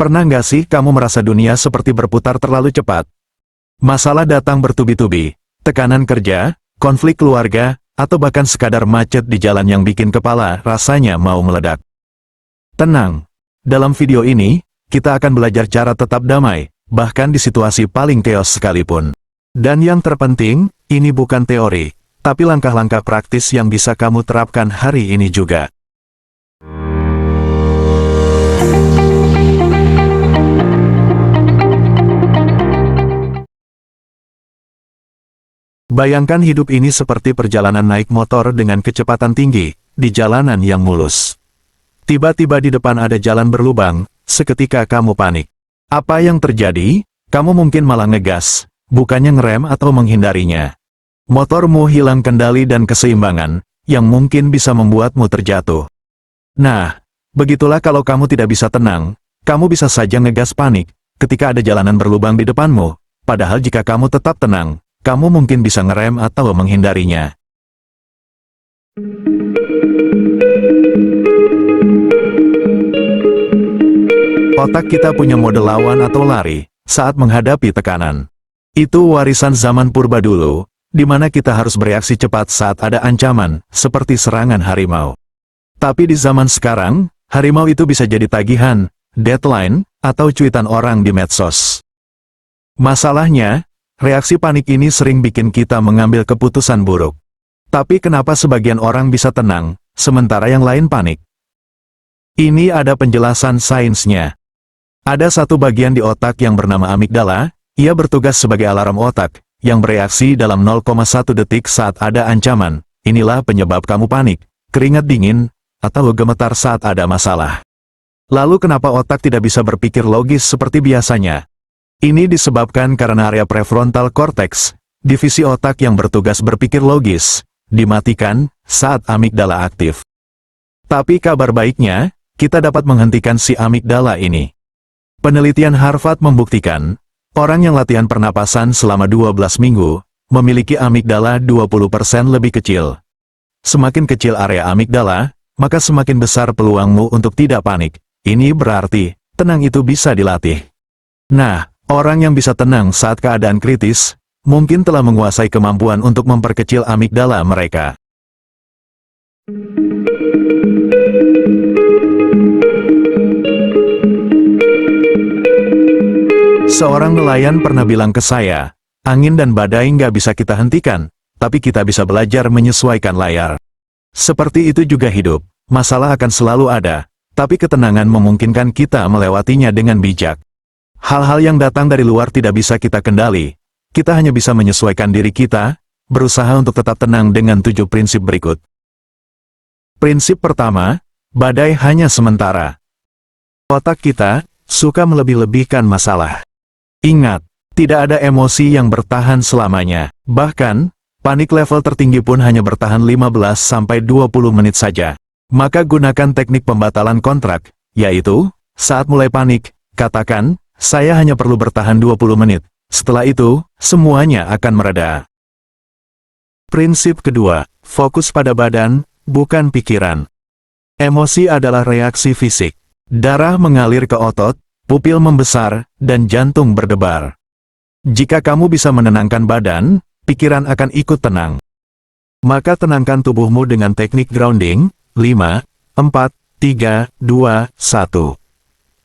Pernah nggak sih kamu merasa dunia seperti berputar terlalu cepat? Masalah datang bertubi-tubi, tekanan kerja, konflik keluarga, atau bahkan sekadar macet di jalan yang bikin kepala rasanya mau meledak. Tenang, dalam video ini, kita akan belajar cara tetap damai, bahkan di situasi paling chaos sekalipun. Dan yang terpenting, ini bukan teori, tapi langkah-langkah praktis yang bisa kamu terapkan hari ini juga. Bayangkan hidup ini seperti perjalanan naik motor dengan kecepatan tinggi, di jalanan yang mulus. Tiba-tiba di depan ada jalan berlubang, seketika kamu panik. Apa yang terjadi? Kamu mungkin malah ngegas, bukannya ngerem atau menghindarinya. Motormu hilang kendali dan keseimbangan, yang mungkin bisa membuatmu terjatuh. Nah, begitulah kalau kamu tidak bisa tenang, kamu bisa saja ngegas panik, ketika ada jalanan berlubang di depanmu, padahal jika kamu tetap tenang, kamu mungkin bisa ngerem atau menghindarinya. Otak kita punya mode lawan atau lari saat menghadapi tekanan. Itu warisan zaman purba dulu, di mana kita harus bereaksi cepat saat ada ancaman, seperti serangan harimau. Tapi di zaman sekarang, harimau itu bisa jadi tagihan, deadline, atau cuitan orang di medsos. Masalahnya, reaksi panik ini sering bikin kita mengambil keputusan buruk. Tapi kenapa sebagian orang bisa tenang, sementara yang lain panik? Ini ada penjelasan sainsnya. Ada satu bagian di otak yang bernama amigdala, ia bertugas sebagai alarm otak, yang bereaksi dalam 0,1 detik saat ada ancaman. Inilah penyebab kamu panik, keringat dingin, atau gemetar saat ada masalah. Lalu kenapa otak tidak bisa berpikir logis seperti biasanya? Ini disebabkan karena area prefrontal cortex, divisi otak yang bertugas berpikir logis, dimatikan saat amigdala aktif. Tapi kabar baiknya, kita dapat menghentikan si amigdala ini. Penelitian Harvard membuktikan, orang yang latihan pernapasan selama 12 minggu, memiliki amigdala 20% lebih kecil. Semakin kecil area amigdala, maka semakin besar peluangmu untuk tidak panik. Ini berarti, tenang itu bisa dilatih. Nah, orang yang bisa tenang saat keadaan kritis, mungkin telah menguasai kemampuan untuk memperkecil amigdala mereka. Seorang nelayan pernah bilang ke saya, angin dan badai nggak bisa kita hentikan, tapi kita bisa belajar menyesuaikan layar. Seperti itu juga hidup, masalah akan selalu ada, tapi ketenangan memungkinkan kita melewatinya dengan bijak. Hal-hal yang datang dari luar tidak bisa kita kendali, kita hanya bisa menyesuaikan diri kita, berusaha untuk tetap tenang dengan 7 prinsip berikut. Prinsip pertama, badai hanya sementara. Otak kita suka melebih-lebihkan masalah. Ingat, tidak ada emosi yang bertahan selamanya. Bahkan, panik level tertinggi pun hanya bertahan 15-20 menit saja. Maka gunakan teknik pembatalan kontrak, yaitu, saat mulai panik, katakan, saya hanya perlu bertahan 20 menit. Setelah itu, semuanya akan mereda. Prinsip kedua, fokus pada badan, bukan pikiran. Emosi adalah reaksi fisik. Darah mengalir ke otot, pupil membesar, dan jantung berdebar. Jika kamu bisa menenangkan badan, pikiran akan ikut tenang. Maka tenangkan tubuhmu dengan teknik grounding, 5, 4, 3, 2, 1.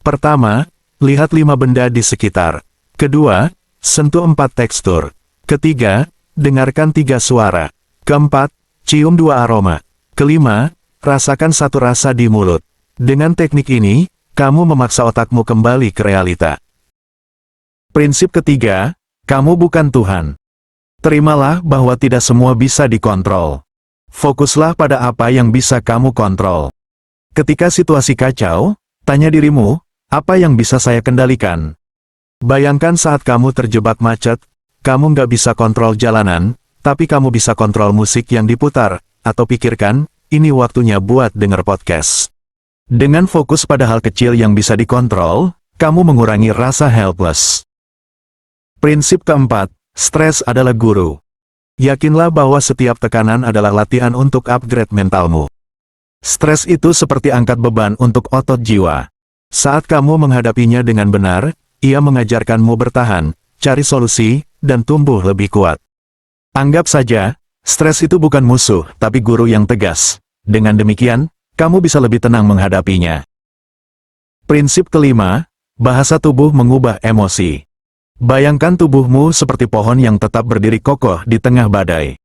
Pertama, lihat 5 benda di sekitar. Kedua, sentuh 4 tekstur. Ketiga, dengarkan 3 suara. Keempat, cium 2 aroma. Kelima, rasakan 1 rasa di mulut. Dengan teknik ini, kamu memaksa otakmu kembali ke realita. Prinsip ketiga, kamu bukan Tuhan. Terimalah bahwa tidak semua bisa dikontrol. Fokuslah pada apa yang bisa kamu kontrol. Ketika situasi kacau, tanya dirimu, apa yang bisa saya kendalikan? Bayangkan saat kamu terjebak macet, kamu nggak bisa kontrol jalanan, tapi kamu bisa kontrol musik yang diputar, atau pikirkan, ini waktunya buat denger podcast. Dengan fokus pada hal kecil yang bisa dikontrol, kamu mengurangi rasa helpless. Prinsip keempat, stres adalah guru. Yakinlah bahwa setiap tekanan adalah latihan untuk upgrade mentalmu. Stres itu seperti angkat beban untuk otot jiwa. Saat kamu menghadapinya dengan benar, ia mengajarkanmu bertahan, cari solusi, dan tumbuh lebih kuat. Anggap saja, stres itu bukan musuh, tapi guru yang tegas. Dengan demikian, kamu bisa lebih tenang menghadapinya. Prinsip kelima, bahasa tubuh mengubah emosi. Bayangkan tubuhmu seperti pohon yang tetap berdiri kokoh di tengah badai.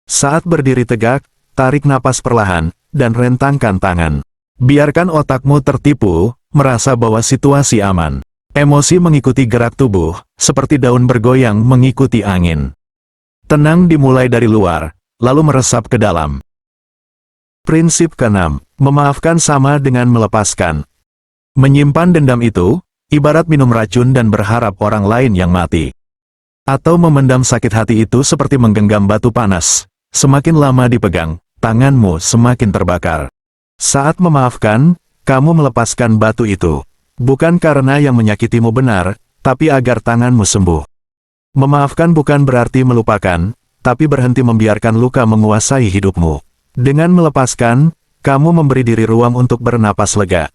Saat berdiri tegak, tarik napas perlahan, dan rentangkan tangan. Biarkan otakmu tertipu, merasa bahwa situasi aman. Emosi mengikuti gerak tubuh, seperti daun bergoyang mengikuti angin. Tenang dimulai dari luar, lalu meresap ke dalam. Prinsip keenam, memaafkan sama dengan melepaskan. Menyimpan dendam itu, ibarat minum racun dan berharap orang lain yang mati. Atau memendam sakit hati itu seperti menggenggam batu panas. Semakin lama dipegang, tanganmu semakin terbakar. Saat memaafkan, kamu melepaskan batu itu. Bukan karena yang menyakitimu benar, tapi agar tanganmu sembuh. Memaafkan bukan berarti melupakan, tapi berhenti membiarkan luka menguasai hidupmu. Dengan melepaskan, kamu memberi diri ruang untuk bernapas lega.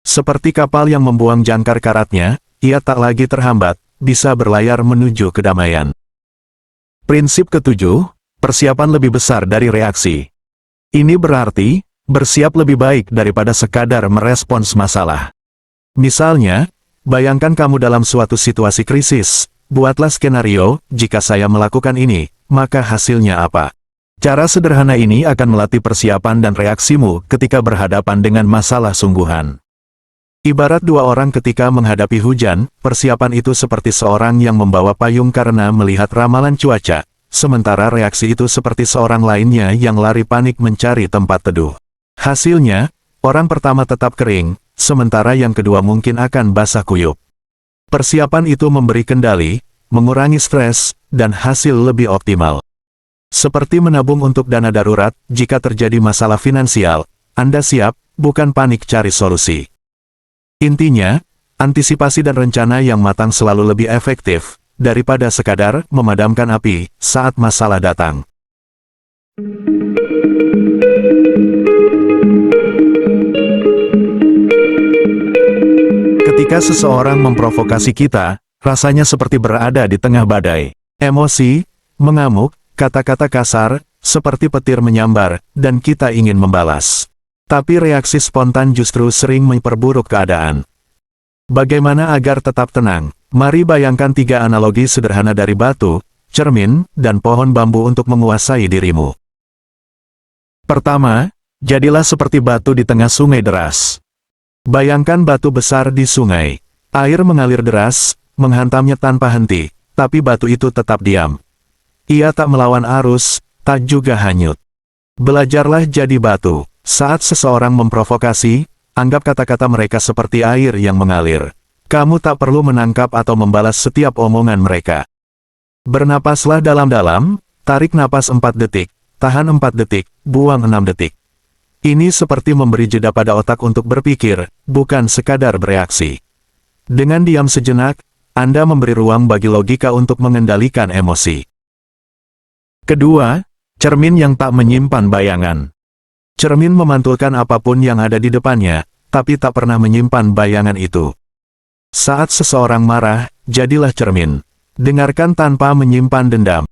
Seperti kapal yang membuang jangkar karatnya, ia tak lagi terhambat, bisa berlayar menuju kedamaian. Prinsip ketujuh, persiapan lebih besar dari reaksi. Ini berarti, bersiap lebih baik daripada sekadar merespons masalah. Misalnya, bayangkan kamu dalam suatu situasi krisis, buatlah skenario, jika saya melakukan ini, maka hasilnya apa? Cara sederhana ini akan melatih persiapan dan reaksimu ketika berhadapan dengan masalah sungguhan. Ibarat dua orang ketika menghadapi hujan, persiapan itu seperti seorang yang membawa payung karena melihat ramalan cuaca, sementara reaksi itu seperti seorang lainnya yang lari panik mencari tempat teduh. Hasilnya, orang pertama tetap kering, sementara yang kedua mungkin akan basah kuyup. Persiapan itu memberi kendali, mengurangi stres, dan hasil lebih optimal. Seperti menabung untuk dana darurat, jika terjadi masalah finansial, Anda siap, bukan panik cari solusi. Intinya, antisipasi dan rencana yang matang selalu lebih efektif, daripada sekadar memadamkan api saat masalah datang. Ketika seseorang memprovokasi kita, rasanya seperti berada di tengah badai. Emosi, mengamuk, kata-kata kasar, seperti petir menyambar, dan kita ingin membalas. Tapi reaksi spontan justru sering memperburuk keadaan. Bagaimana agar tetap tenang? Mari bayangkan tiga analogi sederhana dari batu, cermin, dan pohon bambu untuk menguasai dirimu. Pertama, jadilah seperti batu di tengah sungai deras. Bayangkan batu besar di sungai. Air mengalir deras, menghantamnya tanpa henti, tapi batu itu tetap diam. Ia tak melawan arus, tak juga hanyut. Belajarlah jadi batu. Saat seseorang memprovokasi, anggap kata-kata mereka seperti air yang mengalir. Kamu tak perlu menangkap atau membalas setiap omongan mereka. Bernapaslah dalam-dalam, tarik napas 4 detik, tahan 4 detik, buang 6 detik. Ini seperti memberi jeda pada otak untuk berpikir, bukan sekadar bereaksi. Dengan diam sejenak, Anda memberi ruang bagi logika untuk mengendalikan emosi. Kedua, cermin yang tak menyimpan bayangan. Cermin memantulkan apapun yang ada di depannya, tapi tak pernah menyimpan bayangan itu. Saat seseorang marah, jadilah cermin. Dengarkan tanpa menyimpan dendam.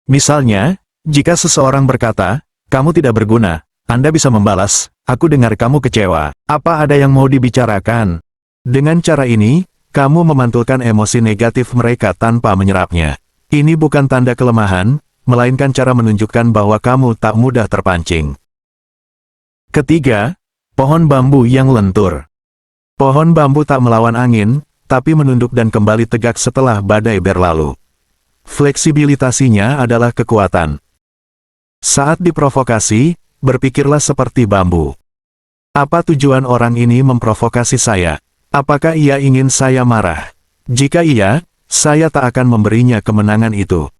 Misalnya, jika seseorang berkata, "Kamu tidak berguna," Anda bisa membalas, "Aku dengar kamu kecewa. Apa ada yang mau dibicarakan?" Dengan cara ini, kamu memantulkan emosi negatif mereka tanpa menyerapnya. Ini bukan tanda kelemahan, melainkan cara menunjukkan bahwa kamu tak mudah terpancing. Ketiga, pohon bambu yang lentur. Pohon bambu tak melawan angin, tapi menunduk dan kembali tegak setelah badai berlalu. Fleksibilitasnya adalah kekuatan. Saat diprovokasi, berpikirlah seperti bambu. Apa tujuan orang ini memprovokasi saya? Apakah ia ingin saya marah? Jika iya, saya tak akan memberinya kemenangan itu.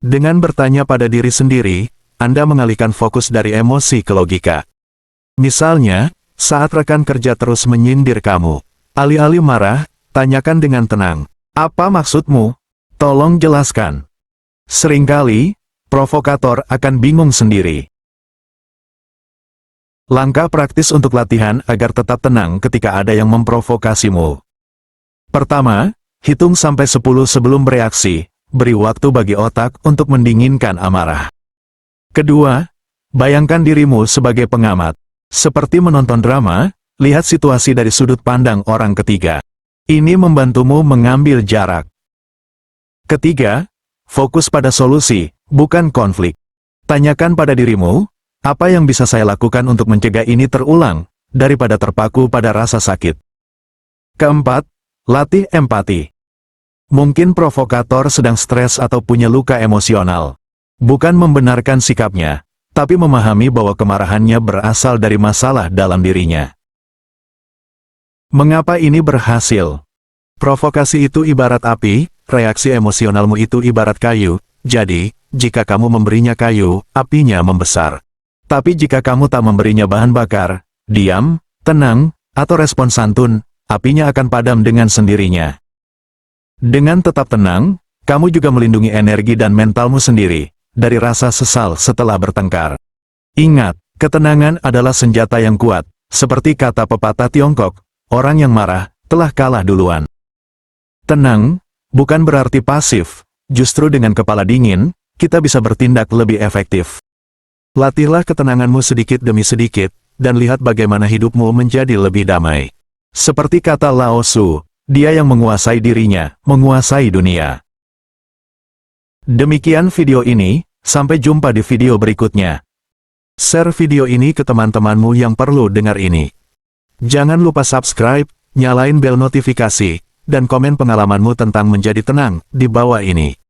Dengan bertanya pada diri sendiri, Anda mengalihkan fokus dari emosi ke logika. Misalnya, saat rekan kerja terus menyindir kamu, alih-alih marah, tanyakan dengan tenang, "Apa maksudmu? Tolong jelaskan." Seringkali, provokator akan bingung sendiri. Langkah praktis untuk latihan agar tetap tenang ketika ada yang memprovokasimu. Pertama, hitung sampai 10 sebelum bereaksi, beri waktu bagi otak untuk mendinginkan amarah. Kedua, bayangkan dirimu sebagai pengamat. Seperti menonton drama, lihat situasi dari sudut pandang orang ketiga. Ini membantumu mengambil jarak. Ketiga, fokus pada solusi, bukan konflik. Tanyakan pada dirimu, apa yang bisa saya lakukan untuk mencegah ini terulang, daripada terpaku pada rasa sakit. Keempat, latih empati. Mungkin provokator sedang stres atau punya luka emosional. Bukan membenarkan sikapnya, tapi memahami bahwa kemarahannya berasal dari masalah dalam dirinya. Mengapa ini berhasil? Provokasi itu ibarat api, reaksi emosionalmu itu ibarat kayu, jadi, jika kamu memberinya kayu, apinya membesar. Tapi jika kamu tak memberinya bahan bakar, diam, tenang, atau respon santun, apinya akan padam dengan sendirinya. Dengan tetap tenang, kamu juga melindungi energi dan mentalmu sendiri dari rasa sesal setelah bertengkar. Ingat, ketenangan adalah senjata yang kuat, seperti kata pepatah Tiongkok, orang yang marah telah kalah duluan. Tenang, bukan berarti pasif, justru dengan kepala dingin, kita bisa bertindak lebih efektif. Latihlah ketenanganmu sedikit demi sedikit, dan lihat bagaimana hidupmu menjadi lebih damai. Seperti kata Lao Tzu, dia yang menguasai dirinya, menguasai dunia. Demikian video ini, sampai jumpa di video berikutnya. Share video ini ke teman-temanmu yang perlu dengar ini. Jangan lupa subscribe, nyalain bel notifikasi, dan komen pengalamanmu tentang menjadi tenang di bawah ini.